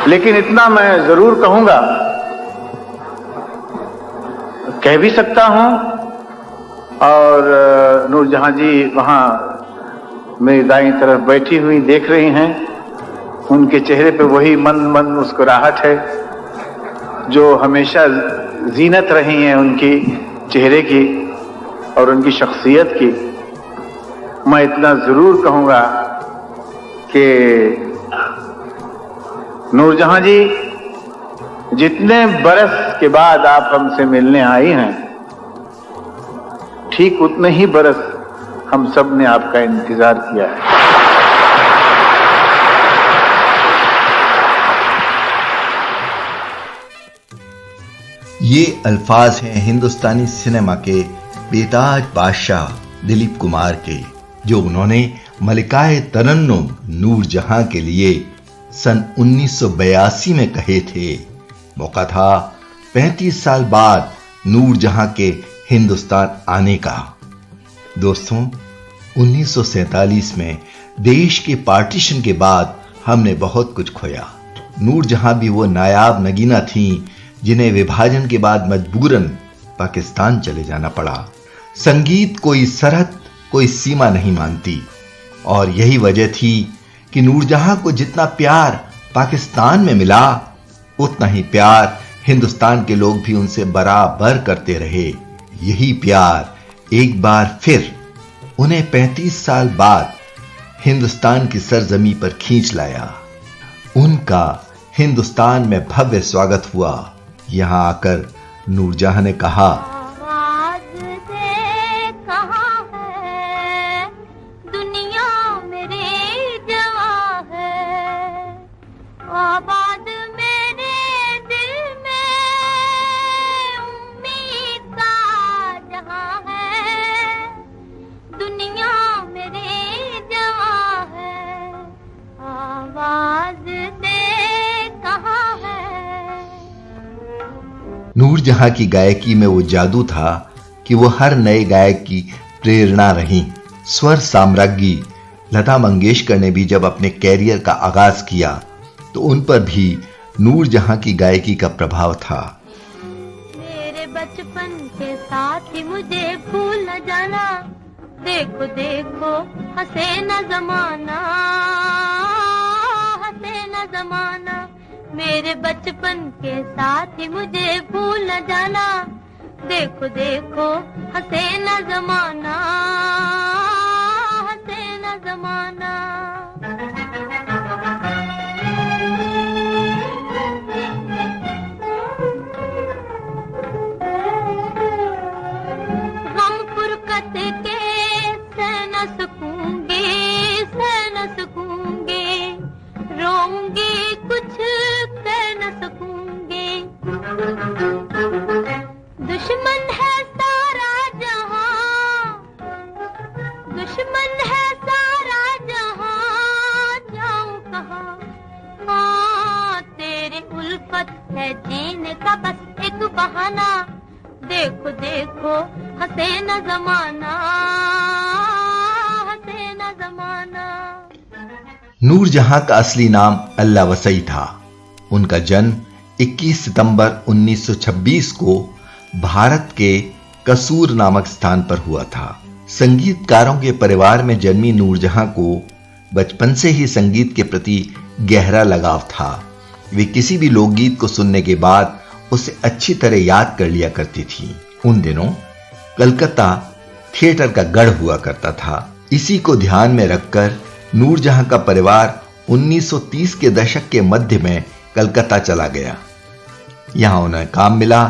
लेकिन इतना मैं जरूर कहूंगा, कह भी सकता हूं, और नूरजहां जी वहां मेरी दाईं तरफ बैठी हुई देख रही हैं। उनके चेहरे पे वही मन मुस्कुराहट है जो हमेशा जीनत रही है उनकी चेहरे की और उनकी शख्सियत की। मैं इतना जरूर कहूंगा कि नूरजहां जी, जितने बरस के बाद आप हमसे मिलने आई हैं, ठीक उतने ही बरस हम सब ने आपका इंतजार किया है। ये अल्फाज हैं हिंदुस्तानी सिनेमा के बेताज बादशाह दिलीप कुमार के, जो उन्होंने मलिकाए तरन्नुम नूरजहां के लिए सन 1982 में कहे थे। मौका था 35 साल बाद नूरजहां के हिंदुस्तान आने का। दोस्तों, 1947 में देश के पार्टीशन के बाद हमने बहुत कुछ खोया। नूरजहां भी वो नायाब नगीना थीं जिन्हें विभाजन के बाद मजबूरन पाकिस्तान चले जाना पड़ा। संगीत कोई सरहद, कोई सीमा नहीं मानती, और यही वजह थी कि नूरजहां को जितना प्यार पाकिस्तान में मिला, उतना ही प्यार हिंदुस्तान के लोग भी उनसे बराबर करते रहे। यही प्यार एक बार फिर उन्हें 35 साल बाद हिंदुस्तान की सरजमी पर खींच लाया। उनका हिंदुस्तान में भव्य स्वागत हुआ। यहां आकर नूरजहां ने कहा, नूरजहां की गायकी में वो जादू था कि वो हर नए गायक की प्रेरणा रही। स्वर साम्राज्ञी लता मंगेशकर ने भी जब अपने कैरियर का आगाज किया तो उन पर भी नूरजहां की गायकी का प्रभाव था। मेरे बचपन के साथ ही मुझे भूल न जाना, देखो देखो हंसे न जमाना, हंसे न जमाना। मेरे बचपन के साथ ही मुझे भूल न जाना, देखो देखो हंसे न जमाना, हंसे न जमाना। हम फुरकत के सह न सकूंगे, सह न सकूंगे, रोऊंगी कुछ कह न सकूंगे। दुश्मन है सारा जहां, दुश्मन है सारा जहां, जाऊं कहां। हाँ, तेरी उल्फत है जीने का बस एक बहाना, देखो देखो हंसे न जमाना, हंसे न जमाना। नूरजहां का असली नाम अल्लाह वसई था। उनका जन्म 21 सितंबर 1926 को भारत के कसूर नामक स्थान पर हुआ था। संगीतकारों के परिवार में जन्मी नूरजहां को बचपन से ही संगीत के प्रति गहरा लगाव था। वे किसी भी लोकगीत को सुनने के बाद उसे अच्छी तरह याद कर लिया करती थी। उन दिनों कलकत्ता थिएटर का गढ़ हुआ करता था। इसी को ध्यान में रखकर नूरजहां का परिवार 1930 के दशक के मध्य में कलकत्ता चला गया। यहां उन्हें काम मिला,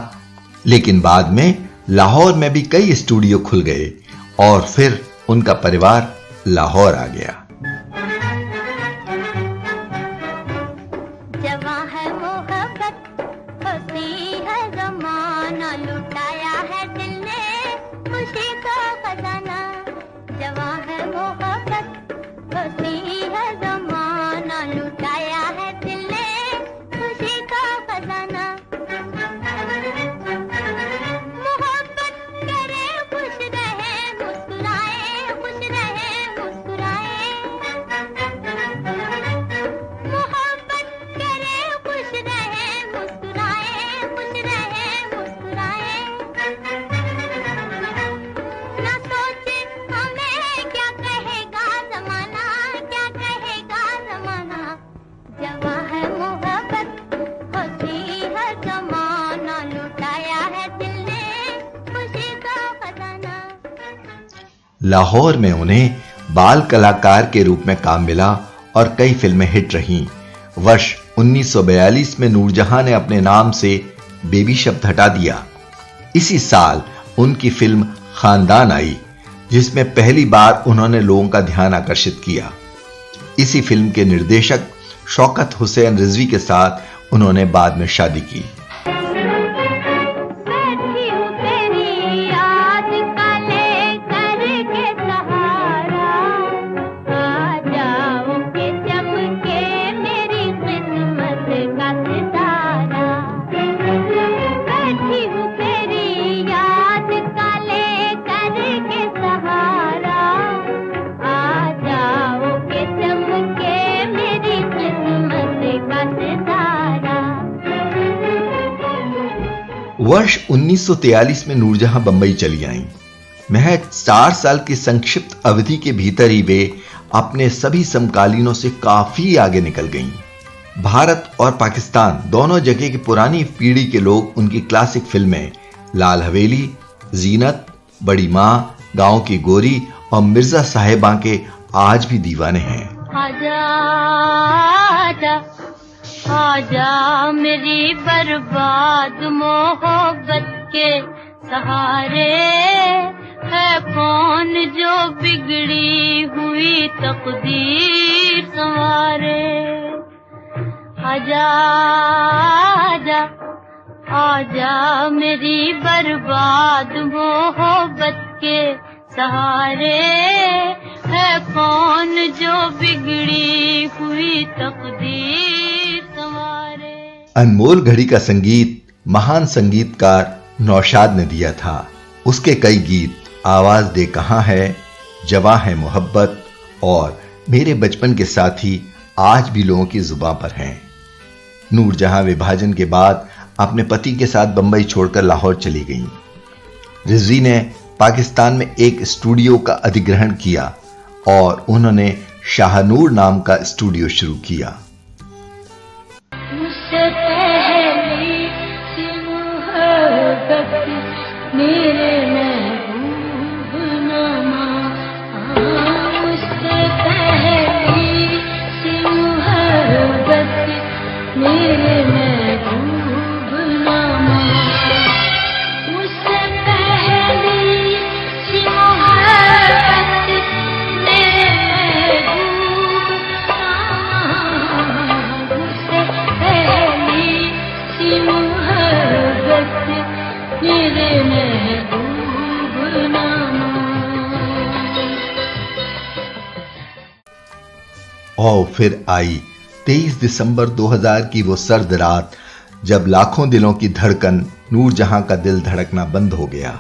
लेकिन बाद में लाहौर में भी कई स्टूडियो खुल गए और फिर उनका परिवार लाहौर आ गया। जवां है मोहब्बत, हंसी है ज़माना, लुटाया है दिल ने खुशी का खजाना। जवां है मोहब्बत, हंसी है ज़माना, लुटाया है दिल ने खुशी का खजाना। मोहब्बत करे खुश रहे मुस्कुराए, खुश रहे मुस्कुराए। मोहब्बत करे लाहौर में उन्हें बाल कलाकार के रूप में काम मिला और कई फिल्में हिट रहीं। वर्ष 1942 में नूरजहां ने अपने नाम से बेबी शब्द हटा दिया। इसी साल उनकी फिल्म खानदान आई, जिसमें पहली बार उन्होंने लोगों का ध्यान आकर्षित किया। इसी फिल्म के निर्देशक शौकत हुसैन रिजवी के साथ उन्होंने बाद में शादी की। वर्ष 1943 में नूरजहां बंबई चली आईं। महज 4 साल की संक्षिप्त अवधि के भीतर ही वे अपने सभी समकालीनों से काफी आगे निकल गईं। भारत और पाकिस्तान दोनों जगह की पुरानी पीढ़ी के लोग उनकी क्लासिक फिल्में लाल हवेली, जीनत, बड़ी माँ, गांव की गोरी और मिर्जा साहिबा के आज भी दीवाने हैं। आजा आजा आजा मेरी बर्बाद मोहब्बत के सहारे, है कौन जो बिगड़ी हुई तकदीर संवारे। आजा आजा आजा मेरी बर्बाद मोहब्बत के सहारे, है कौन जो बिगड़ी हुई तकदीर संवारे। अनमोल घड़ी का संगीत महान संगीतकार नौशाद ने दिया था। उसके कई गीत आवाज दे कहां है, जवां है मोहब्बत और मेरे बचपन के साथी आज भी लोगों की जुबान पर हैं। नूरजहां विभाजन के बाद अपने पति के साथ बंबई छोड़कर लाहौर चली गईं। रिजवी ने पाकिस्तान में एक स्टूडियो का अधिग्रहण किया और उन्होंने शाहनूर नाम का स्टूडियो शुरू किया। मुझसे पहली सी मोहब्बत मेरे महबूब नामा, मुझसे पहली सी मोहब्बत मेरे महबूब नामा, मुझसे पहली सी मोहब्बत मेरे महबूब नामा, मुझसे पहली सी मोहब्बत मेरे महबूब नामा। और फिर आई 23 दिसंबर 2000 की वो सर्द रात, जब लाखों दिलों की धड़कन नूरजहां का दिल धड़कना बंद हो गया।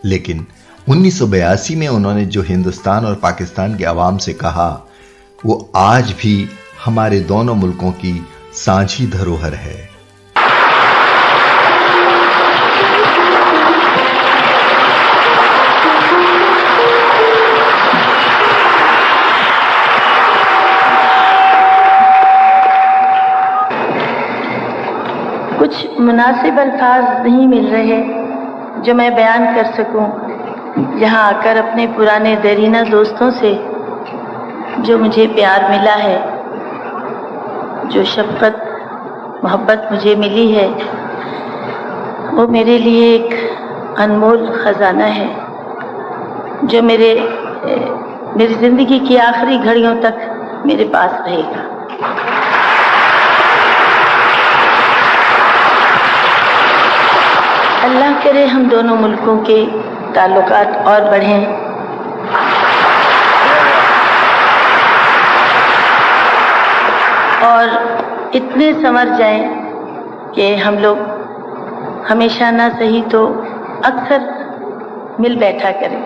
लेकिन 1982 में उन्होंने जो हिंदुस्तान और पाकिस्तान के अवाम से कहा, वो आज भी हमारे दोनों मुल्कों की सांझी धरोहर है। कुछ मुनासिब अल्फाज नहीं मिल रहे जो मैं बयान कर सकूं, यहाँ आकर अपने पुराने देरीना दोस्तों से जो मुझे प्यार मिला है, जो शफ़क़त मोहब्बत मुझे मिली है, वो मेरे लिए एक अनमोल ख़जाना है जो मेरी ज़िंदगी की आखिरी घड़ियों तक मेरे पास रहेगा। अल्लाह करे हम दोनों मुल्कों के ताल्लुकात और बढ़ें, और इतने संवर जाएं कि हम लोग हमेशा ना सही तो अक्सर मिल बैठा करें।